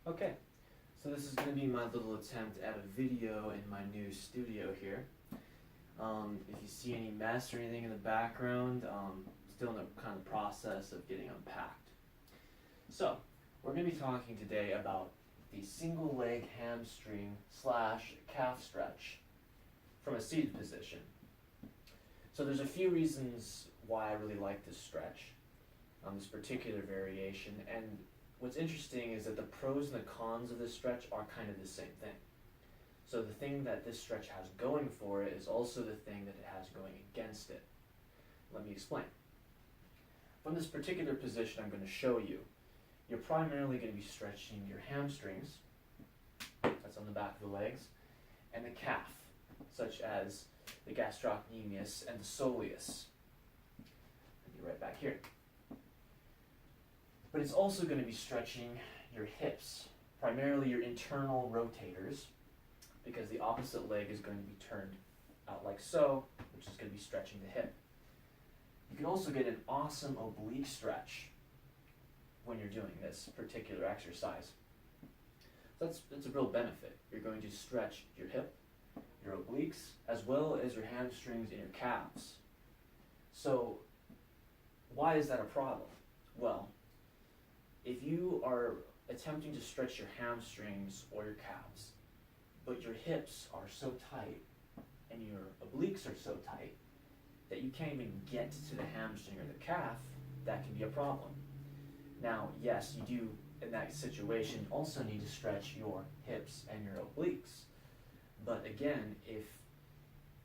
Okay, so this is going to be my little attempt at a video in my new studio here. If you see any mess or anything in the background, still in the kind of process of getting unpacked. So, we're going to be talking today about the single leg hamstring / calf stretch from a seated position. So there's a few reasons why I really like this stretch, this particular variation, and what's interesting is that the pros and the cons of this stretch are kind of the same thing. So the thing that this stretch has going for it is also the thing that it has going against it. Let me explain. From this particular position I'm going to show you, you're primarily going to be stretching your hamstrings, that's on the back of the legs, and the calf, such as the gastrocnemius and the soleus. I'll be right back here. But it's also going to be stretching your hips, primarily your internal rotators, because the opposite leg is going to be turned out like so, which is going to be stretching the hip. You can also get an awesome oblique stretch when you're doing this particular exercise. So that's a real benefit. You're going to stretch your hip, your obliques, as well as your hamstrings and your calves. So why is that a problem? Well, if you are attempting to stretch your hamstrings or your calves, but your hips are so tight and your obliques are so tight that you can't even get to the hamstring or the calf, that can be a problem. Now, yes, you do, in that situation, also need to stretch your hips and your obliques. But again, if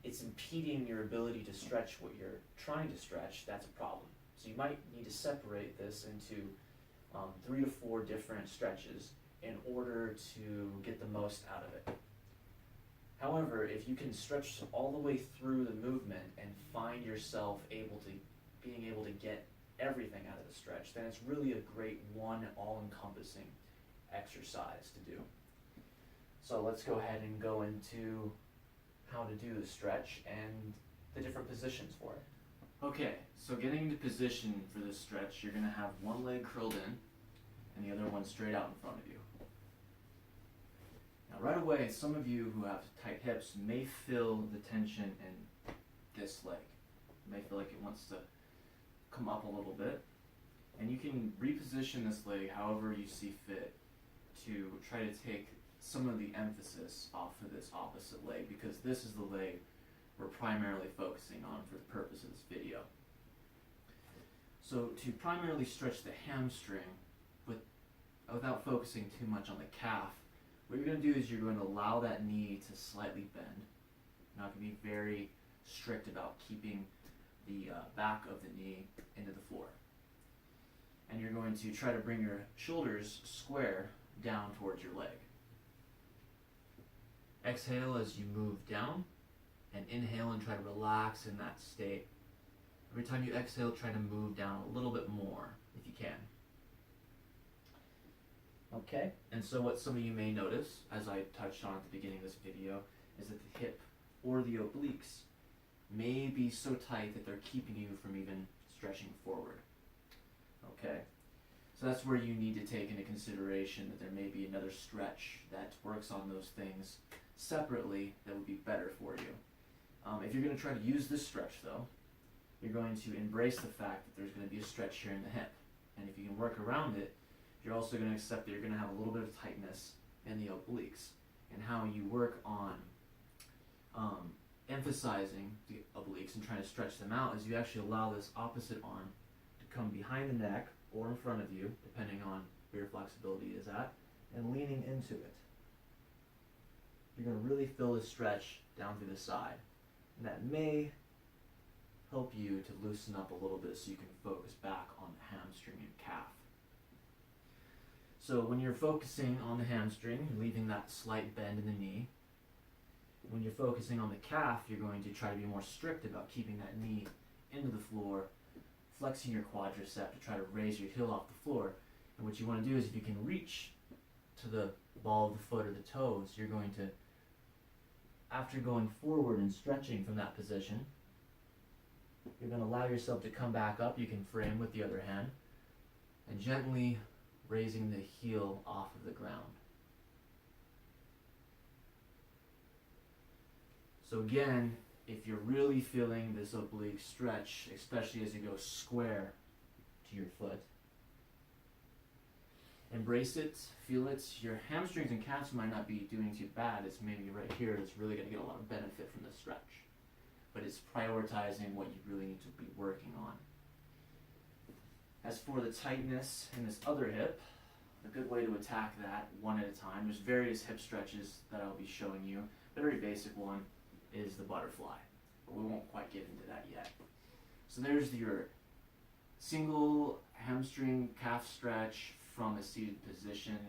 it's impeding your ability to stretch what you're trying to stretch, that's a problem. So you might need to separate this into 3 to 4 different stretches in order to get the most out of it. However, if you can stretch all the way through the movement and find yourself being able to get everything out of the stretch, then it's really a great one all-encompassing exercise to do. So let's go ahead and go into how to do the stretch and the different positions for it. Okay, so getting into position for this stretch, you're going to have one leg curled in and the other one straight out in front of you. Now right away, some of you who have tight hips may feel the tension in this leg. You may feel like it wants to come up a little bit, and you can reposition this leg however you see fit to try to take some of the emphasis off of this opposite leg, because this is the leg we're primarily focusing on for the purpose of this video. So to primarily stretch the hamstring without focusing too much on the calf, what you're going to do is you're going to allow that knee to slightly bend. You're not going to be very strict about keeping the back of the knee into the floor. And you're going to try to bring your shoulders square down towards your leg. Exhale as you move down, and inhale and try to relax in that state. Every time you exhale, try to move down a little bit more if you can. Okay, and so what some of you may notice, as I touched on at the beginning of this video, is that the hip or the obliques may be so tight that they're keeping you from even stretching forward. Okay, so that's where you need to take into consideration that there may be another stretch that works on those things separately that would be better for you. If you're going to try to use this stretch though, you're going to embrace the fact that there's going to be a stretch here in the hip. And if you can work around it, you're also going to accept that you're going to have a little bit of tightness in the obliques. And how you work on emphasizing the obliques and trying to stretch them out is you actually allow this opposite arm to come behind the neck or in front of you, depending on where your flexibility is at, and leaning into it. You're going to really feel this stretch down through the side. And that may help you to loosen up a little bit so you can focus back on the hamstring and calf. So when you're focusing on the hamstring, you're leaving that slight bend in the knee. When you're focusing on the calf, you're going to try to be more strict about keeping that knee into the floor, flexing your quadricep to try to raise your heel off the floor. And what you want to do is, if you can reach to the ball of the foot or the toes, you're going to, after going forward and stretching from that position, you're going to allow yourself to come back up. You can frame with the other hand and gently raising the heel off of the ground. So again, if you're really feeling this oblique stretch, especially as you go square to your foot, embrace it, feel it. Your hamstrings and calves might not be doing too bad. It's maybe right here that's really going to get a lot of benefit from the stretch. But it's prioritizing what you really need to be working on. As for the tightness in this other hip, a good way to attack that one at a time, there's various hip stretches that I'll be showing you. The very basic one is the butterfly, but we won't quite get into that yet. So there's your single hamstring calf stretch from a seated position.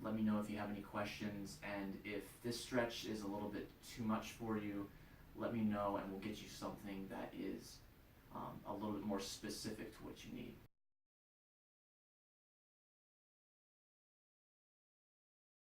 Let me know if you have any questions, and if this stretch is a little bit too much for you, let me know and we'll get you something that is a little bit more specific to what you need.